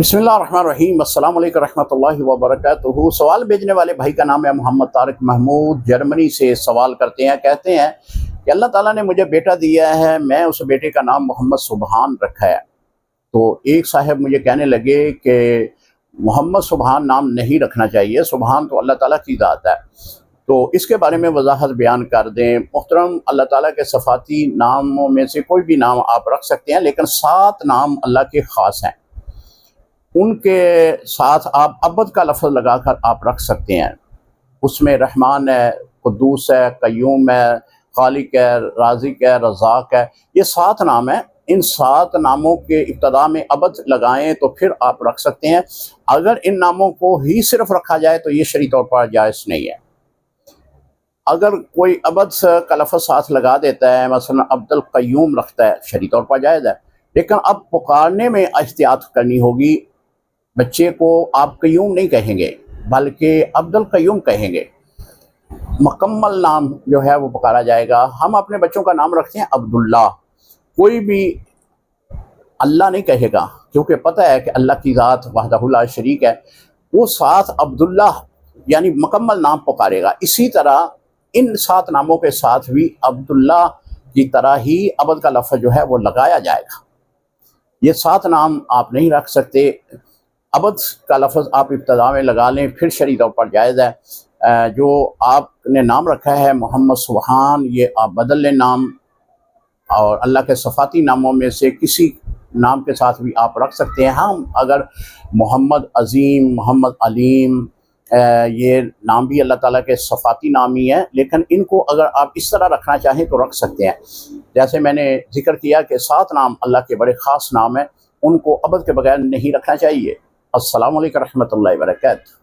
बिस्मिल्लाहिर्रहमानिर्रहीम। अस्सलाम वालेकुम रहमतुल्लाहि व बरकातुहू। सवाल भेजने वाले भाई का नाम है मोहम्मद तारिक महमूद, जर्मनी से सवाल करते हैं। कहते हैं कि अल्लाह ताला ने मुझे बेटा दिया है, मैं उस बेटे का नाम मोहम्मद सुबहान रखा है। तो एक साहब मुझे कहने लगे कि मोहम्मद सुबहान नाम नहीं रखना चाहिए, सुबहान तो अल्लाह ताला की ज़ात है। तो इसके बारे में वजाहत बयान कर दें। मुहतरम, अल्लाह ताला के सफ़ाती नामों में से कोई भी नाम आप रख सकते हैं, लेकिन 7 नाम अल्लाह के ख़ास हैं। उनके साथ आप अबद का लफ्ज़ लगाकर आप रख सकते हैं। उसमें रहमान है, कुद्दूस है, कय्यूम है, खालिक है, राज़िक है, रज़ाक है। ये 7 नाम हैं। इन 7 नामों के इब्तदा में अबद लगाएं तो फिर आप रख सकते हैं। अगर इन नामों को ही सिर्फ रखा जाए तो ये शरई तौर पर जायज़ नहीं है। अगर कोई अबद का लफ्ज़ साथ लगा देता है, मसलन अब्दुल कय्यूम रखता है, शरई तौर पर जायज़ है। लेकिन अब पुकारने में एहतियात करनी होगी। बच्चे को आप कय्यूम नहीं कहेंगे बल्कि अब्दुल कय्यूम कहेंगे। मुकम्मल नाम जो है वो पुकारा जाएगा। हम अपने बच्चों का नाम रखते हैं अब्दुल्ला। कोई भी अल्लाह नहीं कहेगा, क्योंकि पता है कि अल्लाह की ज़ात वहदहु ला शरीक है। वो साथ अब्दुल्ला यानी मुकम्मल नाम पुकारेगा। इसी तरह इन 7 नामों के साथ भी अब्दुल्ला की तरह ही अबद का लफ्ज़ जो है वो लगाया जाएगा। ये 7 नाम आप नहीं रख सकते। अबद का लफ्ज़ आप इब्तदा में लगा लें, फिर शरई तौर पर जायज़ है। जो आपने नाम रखा है मोहम्मद सुबहान, ये आप बदल लें नाम, और अल्लाह के सफ़ाती नामों में से किसी नाम के साथ भी आप रख सकते हैं। हम अगर मोहम्मद अज़ीम, मोहम्मद अलीम, ये नाम भी अल्लाह ताला के सफ़ाती नाम ही हैं, लेकिन इनको अगर आप इस तरह रखना चाहें तो रख सकते हैं। जैसे मैंने जिक्र किया कि 7 नाम अल्लाह के बड़े ख़ास नाम हैं, उनको अबद के बगैर नहीं रखना चाहिए। अस्सलामु अलैकुम रहमतुल्लाहि व बरकातुहू।